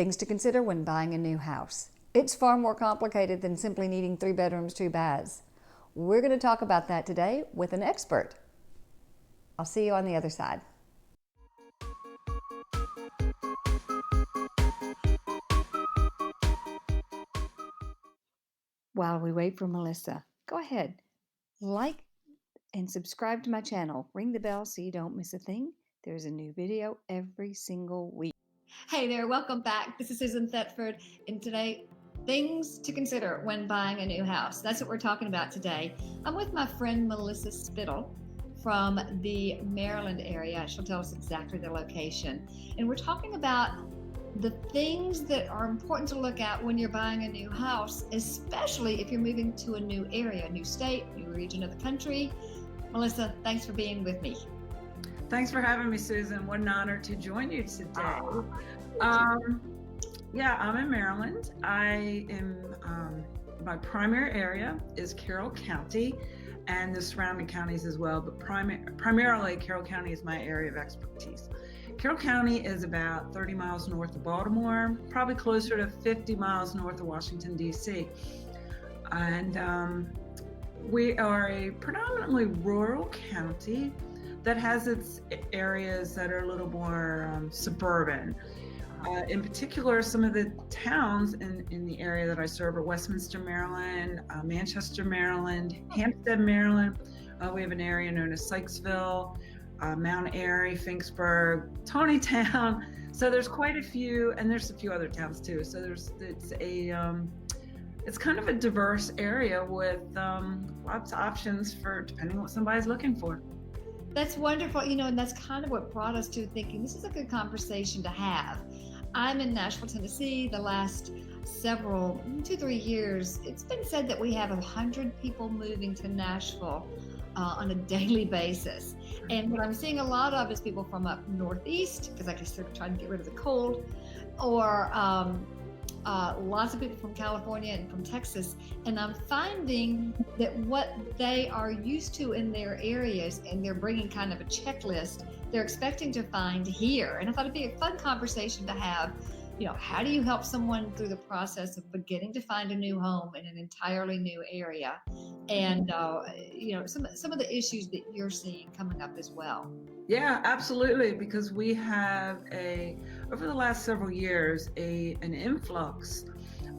Things to consider when buying a new house. It's far more complicated than simply needing 3 bedrooms, 2 baths. We're going to talk about that today with an expert. I'll see you on the other side. While we wait for Melissa, go ahead, like and subscribe to my channel. Ring the bell so you don't miss a thing. There's a new video every single week. Hey there, welcome back. This is Susan Thetford, and today, things to consider when buying a new house. That's what we're talking about today. I'm with my friend Melissa Spittel from the Maryland area. She'll tell us exactly the location. And we're talking about the things that are important to look at when you're buying a new house, especially if you're moving to a new area, a new state, new region of the country. Melissa, thanks for being with me. Thanks for having me, Susan. What an honor to join you today. Yeah, I'm in Maryland. I am, my primary area is Carroll County and the surrounding counties as well, but primarily Carroll County is my area of expertise. Carroll County is about 30 miles north of Baltimore, probably closer to 50 miles north of Washington, D.C. And we are a predominantly rural county that has its areas that are a little more suburban. In particular, some of the towns in the area that I serve are Westminster, Maryland, Manchester, Maryland, Hampstead, Maryland. We have an area known as Sykesville, Mount Airy, Finksburg, Tonytown. So there's quite a few, and there's a few other towns too. So it's kind of a diverse area with lots of options for depending on what somebody's looking for. That's wonderful, and that's kind of what brought us to thinking this is a good conversation to have. I'm in Nashville, Tennessee. The last 2-3 years, it's been said that we have 100 people moving to Nashville on a daily basis. And what I'm seeing a lot of is people from up northeast, because I guess they're trying to get rid of the cold, or lots of people from California and from Texas. And I'm finding that what they are used to in their areas, and they're bringing kind of a checklist, they're expecting to find here. And I thought it'd be a fun conversation to have. How do you help someone through the process of beginning to find a new home in an entirely new area? And, some of the issues that you're seeing coming up as well. Yeah, absolutely. Because we have over the last several years, an influx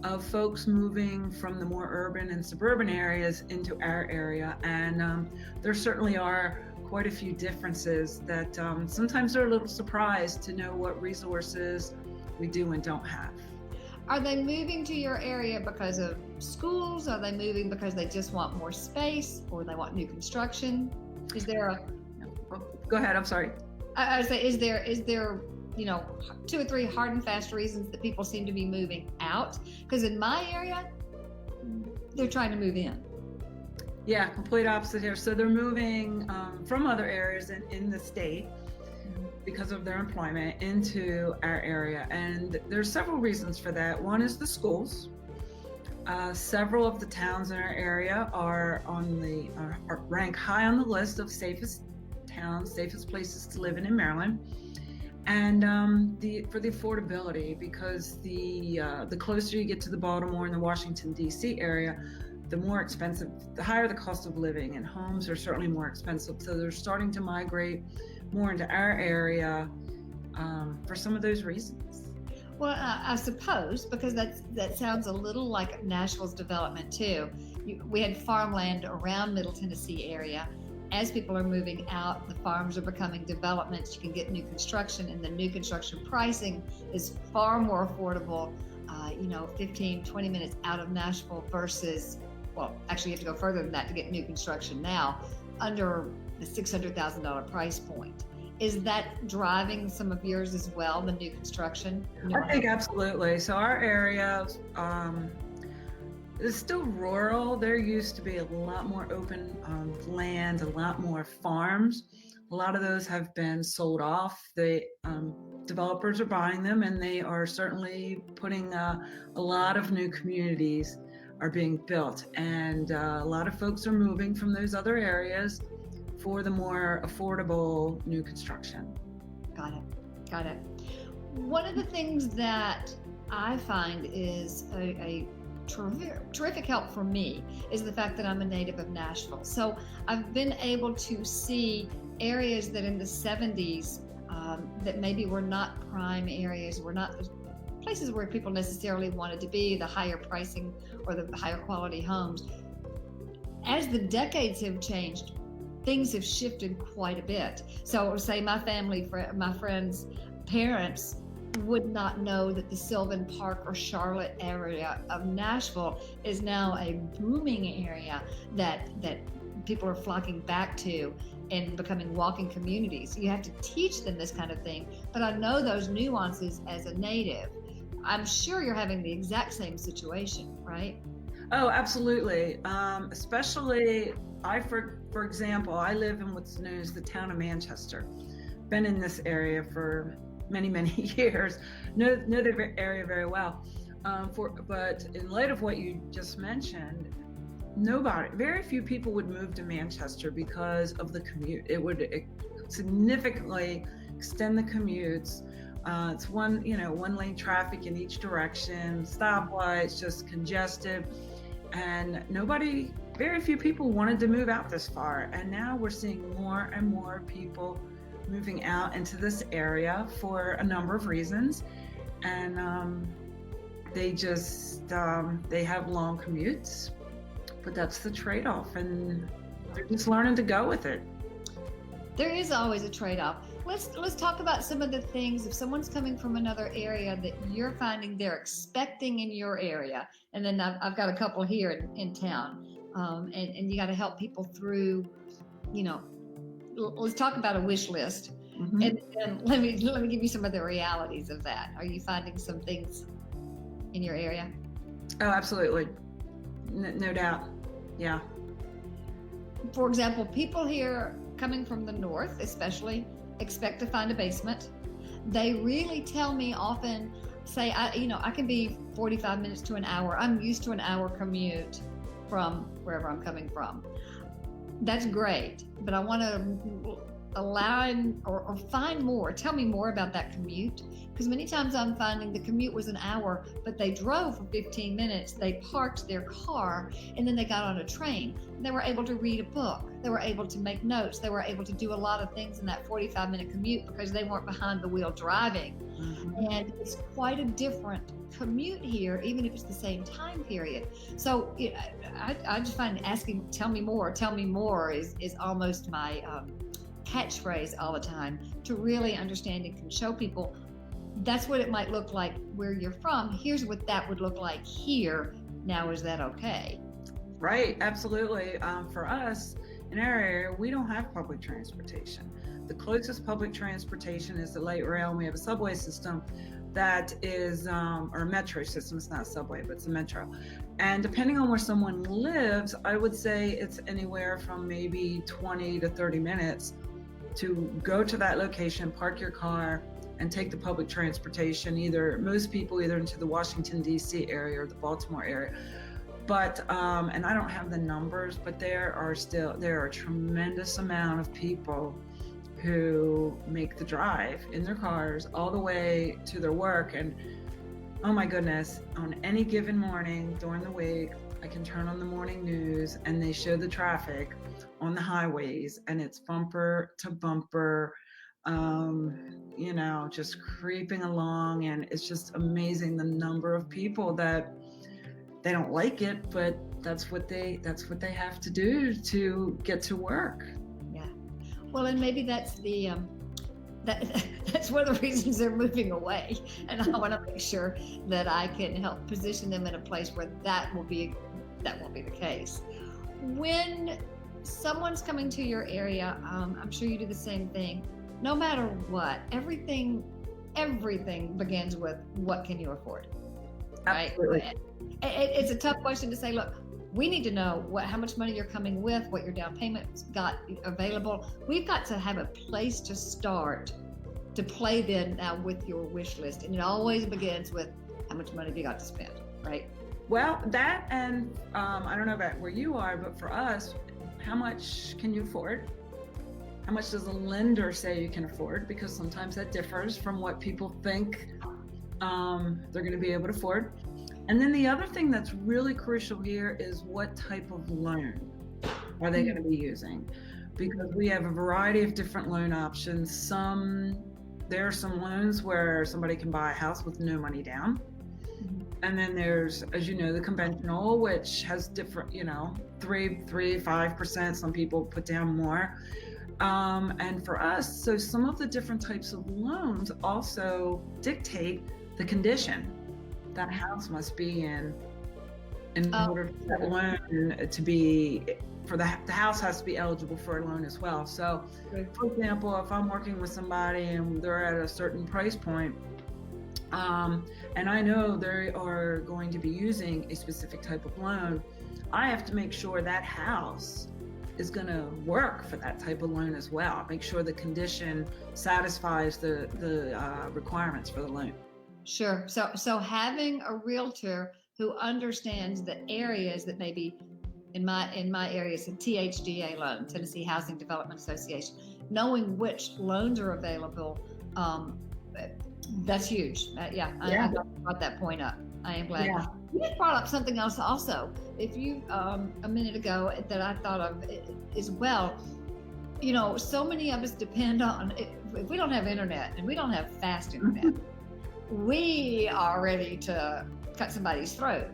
of folks moving from the more urban and suburban areas into our area. And there certainly are quite a few differences that sometimes they're a little surprised to know what resources we do and don't have. Are they moving to your area because of schools? Are they moving because they just want more space, or they want new construction? Is there Go ahead, I'm sorry. I would say, is there 2 or 3 hard and fast reasons that people seem to be moving out? Because in my area, they're trying to move in. Yeah, complete opposite here. So they're moving from other areas in the state because of their employment into our area. And there's several reasons for that. One is the schools. Several of the towns in our area are rank high on the list of safest towns, safest places to live in Maryland. And for the affordability, because the closer you get to the Baltimore and the Washington, D.C. area, the more expensive, the higher the cost of living, and homes are certainly more expensive. So they're starting to migrate more into our area for some of those reasons. Well, I suppose, because that sounds a little like Nashville's development too. We had farmland around Middle Tennessee area. As people are moving out, the farms are becoming developments. You can get new construction, and the new construction pricing is far more affordable, 15, 20 minutes out of Nashville versus, well, actually you have to go further than that to get new construction now, under the $600,000 price point. Is that driving some of yours as well, the new construction? I think absolutely. So our area is still rural. There used to be a lot more open land, a lot more farms. A lot of those have been sold off. The developers are buying them, and they are certainly putting a lot of new communities are being built. And a lot of folks are moving from those other areas for the more affordable new construction. Got it. One of the things that I find is a terrific help for me is the fact that I'm a native of Nashville. So I've been able to see areas that in the 70s that maybe were not prime areas, were not places where people necessarily wanted to be, the higher pricing or the higher quality homes. As the decades have changed, things have shifted quite a bit. So say my friends' parents would not know that the Sylvan Park or Charlotte area of Nashville is now a booming area that people are flocking back to and becoming walking communities. You have to teach them this kind of thing, but I know those nuances as a native. I'm sure you're having the exact same situation, right? Oh, absolutely. Especially, for example, I live in what's known as the town of Manchester. Been in this area for many, many years. Know the area very well. But in light of what you just mentioned, very few people would move to Manchester because of the commute. It would significantly extend the commutes. It's one lane traffic in each direction, stoplights, just congested. And very few people wanted to move out this far. And now we're seeing more and more people moving out into this area for a number of reasons. And they have long commutes, but that's the trade-off. And they're just learning to go with it. There is always a trade-off. Let's talk about some of the things. If someone's coming from another area that you're finding they're expecting in your area, and then I've got a couple here in town, and you got to help people through. Let's talk about a wish list, Mm-hmm. and let me give you some of the realities of that. Are you finding some things in your area? Oh, absolutely, no doubt, yeah. For example, people here coming from the north, especially, expect to find a basement. They really tell me often, say, I can be 45 minutes to an hour. I'm used to an hour commute from wherever I'm coming from. That's great, but I want to align or find more. Tell me more about that commute, because many times I'm finding the commute was an hour, but they drove for 15 minutes, they parked their car, and then they got on a train. They were able to read a book, they were able to make notes, they were able to do a lot of things in that 45-minute commute because they weren't behind the wheel driving. Mm-hmm. And it's quite a different commute here, even if it's the same time period. So I just find asking, tell me more is almost my catchphrase all the time, to really understand and can show people that's what it might look like where you're from. Here's what that would look like here. Now, is that okay? Right, absolutely. For us in our area, we don't have public transportation. The closest public transportation is the light rail, and we have a subway system that is, or a metro system. It's not a subway, but it's a metro. And depending on where someone lives, I would say it's anywhere from maybe 20 to 30 minutes to go to that location, park your car, and take the public transportation, most people either into the Washington, D.C. area or the Baltimore area. But, and I don't have the numbers, but there are a tremendous amount of people who make the drive in their cars all the way to their work. And oh my goodness, on any given morning during the week, I can turn on the morning news and they show the traffic on the highways, and it's bumper to bumper, just creeping along. And it's just amazing the number of people that they don't like it, but that's what they have to do to get to work. Yeah. Well, and maybe that's that's one of the reasons they're moving away. And I want to make sure that I can help position them in a place where that won't be the case. When someone's coming to your area, I'm sure you do the same thing. No matter what, everything begins with what can you afford? Absolutely. Right? It's a tough question to say, look, we need to know how much money you're coming with, what your down payment's got available. We've got to have a place to start to play then now with your wish list. And it always begins with how much money have you got to spend, right? Well, that, and I don't know about where you are, but for us, how much can you afford? How much does a lender say you can afford? Because sometimes that differs from what people think they're going to be able to afford. And then the other thing that's really crucial here is what type of loan are they going to be using? Because we have a variety of different loan options. There are some loans where somebody can buy a house with no money down. And then there's, as you know, the conventional, which has different, 5%. Some people put down more. And for us, so some of the different types of loans also dictate the condition that house must be in order for that loan to be, the house has to be eligible for a loan as well. So, for example, if I'm working with somebody and they're at a certain price point, and I know they are going to be using a specific type of loan, I have to make sure that house is going to work for that type of loan as well. Make sure the condition satisfies the requirements for the loan. Sure. So having a realtor who understands the areas that maybe in my area it's a THDA loan, Tennessee Housing Development Association, knowing which loans are available, that's huge. I brought that point up. I am glad. Yeah. You just brought up something else also. If you a minute ago that I thought of as well. So many of us depend on, if we don't have internet and we don't have fast internet, we are ready to cut somebody's throat.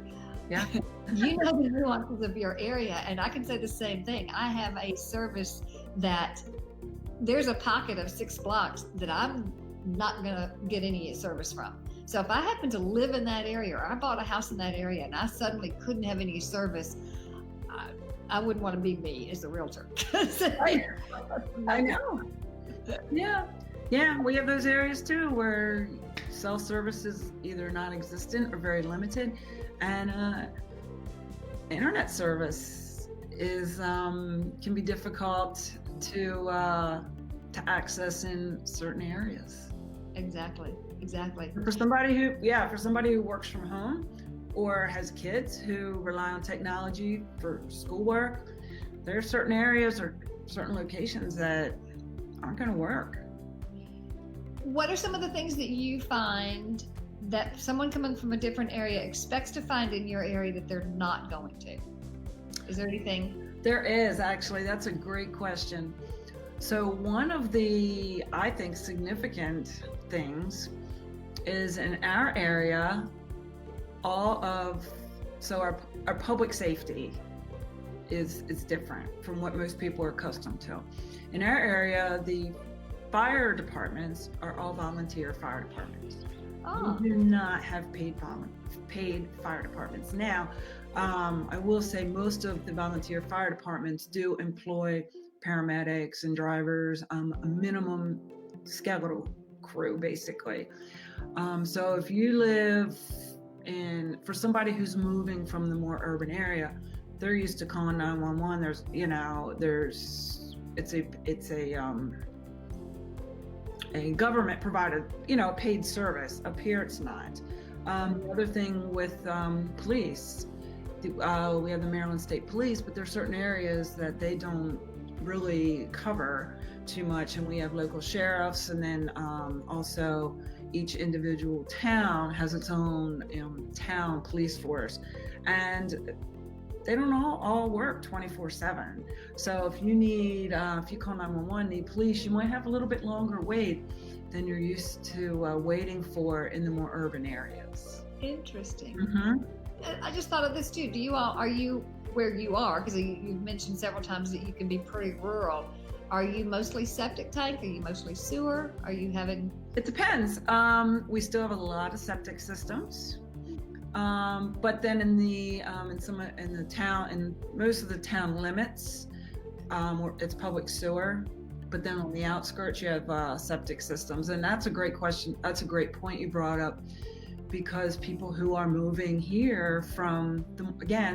Yeah. You know the nuances of your area, and I can say the same thing. I have a service that there's a pocket of 6 blocks that I'm not going to get any service from. So if I happen to live in that area, or I bought a house in that area and I suddenly couldn't have any service, I wouldn't want to be me as a realtor. I know. Yeah, we have those areas too where cell service is either non-existent or very limited, and internet service is can be difficult to access in certain areas. Exactly. For somebody who works from home or has kids who rely on technology for schoolwork, there are certain areas or certain locations that aren't going to work. What are some of the things that you find that someone coming from a different area expects to find in your area that they're not going to? Is there anything? There is, actually. That's a great question. So one of the, I think, significant things is in our area, our public safety is different from what most people are accustomed to. In our area, the fire departments are all volunteer fire departments. Oh. We do not have paid fire departments. Now, I will say most of the volunteer fire departments do employ paramedics and drivers, a minimum skeletal crew, basically. So if you live for somebody who's moving from the more urban area, they're used to calling 911. It's a government provided, paid service. Up here, it's not. The other thing with police, we have the Maryland State Police, but there are certain areas that they don't really cover too much, and we have local sheriffs, and then also each individual town has its own town police force, and they don't all work 24/7. So if you call 911, need police, you might have a little bit longer wait than you're used to waiting for in the more urban areas. Interesting. Mm-hmm. I just thought of this too. Are you where you are? Because you've mentioned several times that you can be pretty rural. Are you mostly septic tank? Are you mostly sewer? Are you having? It depends. We still have a lot of septic systems. But then in most of the town limits, it's public sewer. But then on the outskirts, you have septic systems, and that's a great question. That's a great point you brought up, because people who are moving here from the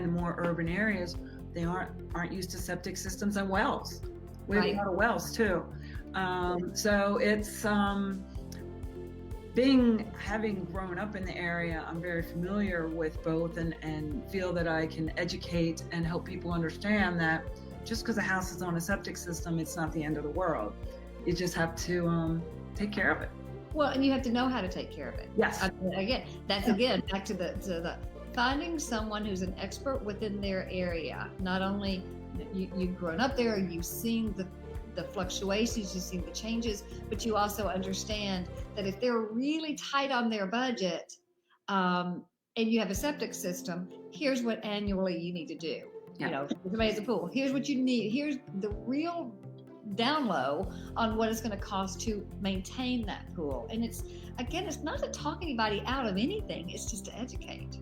more urban areas, they aren't used to septic systems and wells. We have a lot of wells too. So it's having grown up in the area, I'm very familiar with both, and feel that I can educate and help people understand that just because a house is on a septic system, it's not the end of the world. You just have to take care of it. Well, and you have to know how to take care of it. Yes. Again, that's again back to the finding someone who's an expert within their area. Not only you've grown up there, you've seen the fluctuations, you've seen the changes, but you also understand that if they're really tight on their budget, and you have a septic system, here's what annually you need to do. Yeah. You know, somebody has a pool. Here's what you need. Here's the real down low on what it's going to cost to maintain that pool. And it's not to talk anybody out of anything. It's just to educate.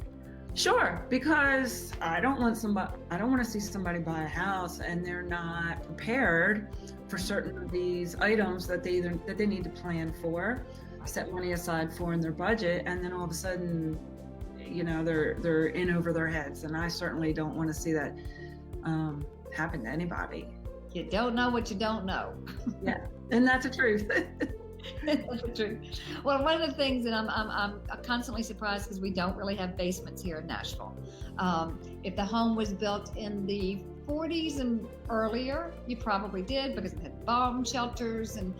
Sure, because I don't want to see somebody buy a house and they're not prepared for certain of these items that they need to plan for, set money aside for in their budget, and then all of a sudden, you know, they're in over their heads. And I certainly don't want to see that happen to anybody. You don't know what you don't know. Yeah, and that's the truth. That's the truth. Well, one of the things that I'm constantly surprised because we don't really have basements here in Nashville. If the home was built in the 40s and earlier, you probably did because it had bomb shelters, and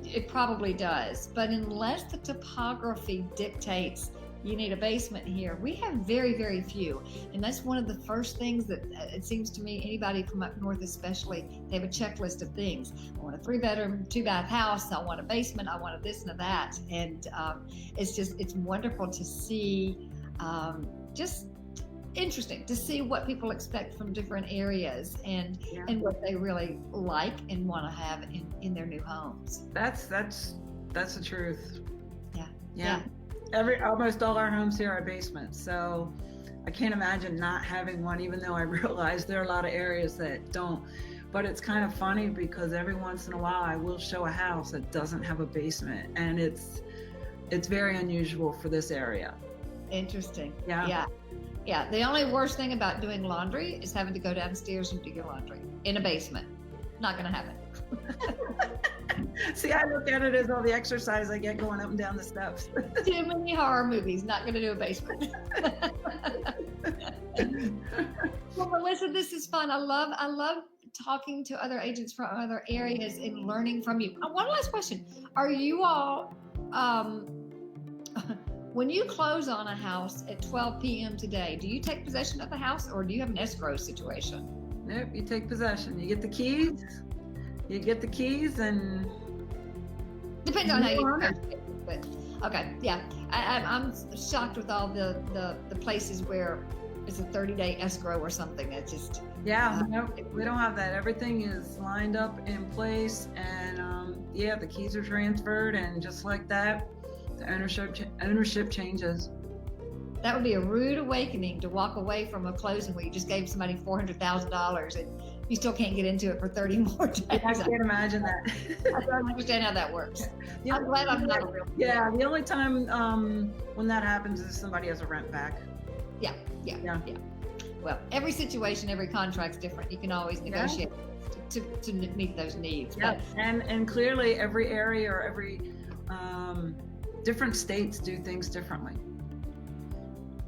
it probably does. But unless the topography dictates you need a basement here, we have very, very few. And that's one of the first things that it seems to me, anybody from up north especially, they have a checklist of things. I want a 3-bedroom, 2-bath house. I want a basement. I want a this and a that. And it's wonderful to see, just interesting to see what people expect from different areas and what they really like and want to have in their new homes. That's the truth. Yeah. Almost all our homes here are basements, so I can't imagine not having one, even though I realize there are a lot of areas that don't. But it's kind of funny because every once in a while I will show a house that doesn't have a basement, and it's very unusual for this area. Interesting. Yeah. The only worst thing about doing laundry is having to go downstairs and do your laundry in a basement. Not going to happen. See, I look at it as all the exercise I get going up and down the steps. Too many horror movies. Not going to do a basement. Well, Melissa, this is fun. I love talking to other agents from other areas and learning from you. One last question: are you all, when you close on a house at 12 p.m. today, do you take possession of the house, or do you have an escrow situation? Nope, you take possession. You get the keys. And depends on how you but okay, yeah. I'm shocked with all the places where it's a 30-day escrow or something. It's just no, we don't have that. Everything is lined up in place, and the keys are transferred, and just like that, the ownership changes. That would be a rude awakening to walk away from a closing where you just gave somebody $400,000 and you still can't get into it for 30 more days. I can't imagine that. I don't understand how that works. I'm glad I'm not a real. Yeah, the only time when that happens is somebody has a rent back. Yeah. Well, every situation, every contract's different. You can always negotiate to meet those needs. Yeah, But, and clearly every area or every different states do things differently.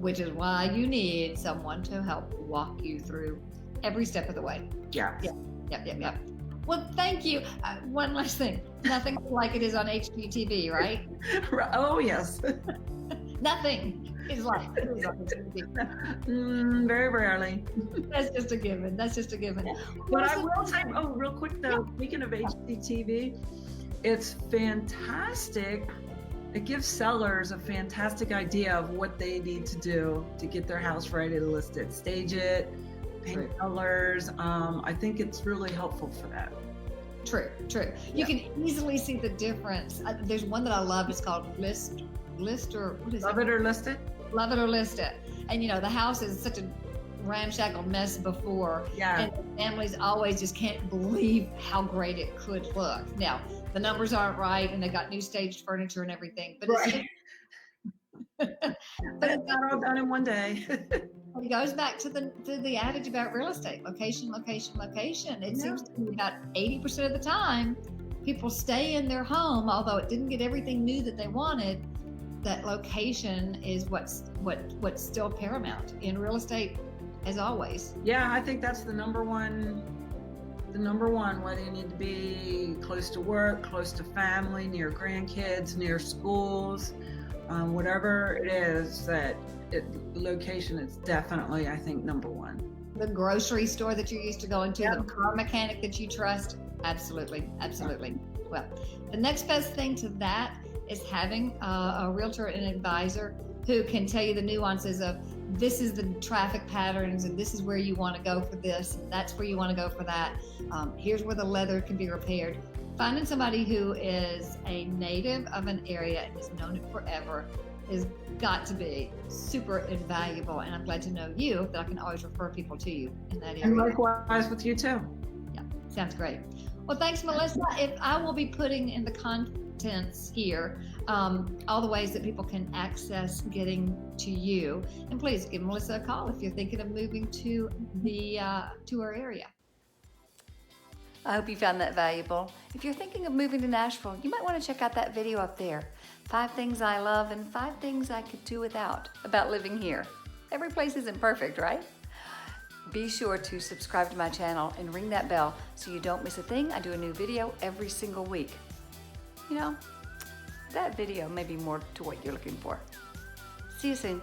which is why you need someone to help walk you through every step of the way. Yeah. Yep. Well, thank you. One last thing. Nothing like it is on HGTV, right? Oh, yes. Nothing is like it is on HGTV. Very rarely. That's just a given. But I will say, real quick though, speaking of HGTV, it's fantastic. It gives sellers a fantastic idea of what they need to do to get their house ready to list it, stage it, paint colors. I think it's really helpful for that. True. You can easily see the difference. There's one that I love. It's called List or what is it? Love it or list it. Love it or list it. And the house is such a ramshackle mess before. Yeah. And the families always just can't believe how great it could look. Now, the numbers aren't right, and they got new staged furniture and everything. But right. But it's not all done in one day. It goes back to the adage about real estate: location. It seems to be about 80% of the time, people stay in their home, although it didn't get everything new that they wanted. That location is what's still paramount in real estate, as always. Yeah, I think that's the number one the number one, whether you need to be close to work, close to family, near grandkids, near schools, whatever it is, location is definitely, I think, number one. The grocery store that you're used to going to, the car mechanic that you trust, absolutely, absolutely. Well, the next best thing to that is having a realtor and advisor who can tell you the nuances of this is the traffic patterns and this is where you want to go for this, and that's where you want to go for that. Here's where the leather can be repaired. Finding somebody who is a native of an area and has known it forever has got to be super invaluable, and I'm glad to know you, that I can always refer people to you in that area. And likewise with you too. Yeah, sounds great. Well, thanks, Melissa. I will be putting in the contents here all the ways that people can access getting to you, and please give Melissa a call if you're thinking of moving to our area. I hope you found that valuable. If you're thinking of moving to Nashville, you might want to check out that video up there. 5 things I love and 5 things I could do without about living here. Every place isn't perfect, right? Be sure to subscribe to my channel and ring that bell so you don't miss a thing. I do a new video every single week. You know, that video may be more to what you're looking for. See you soon.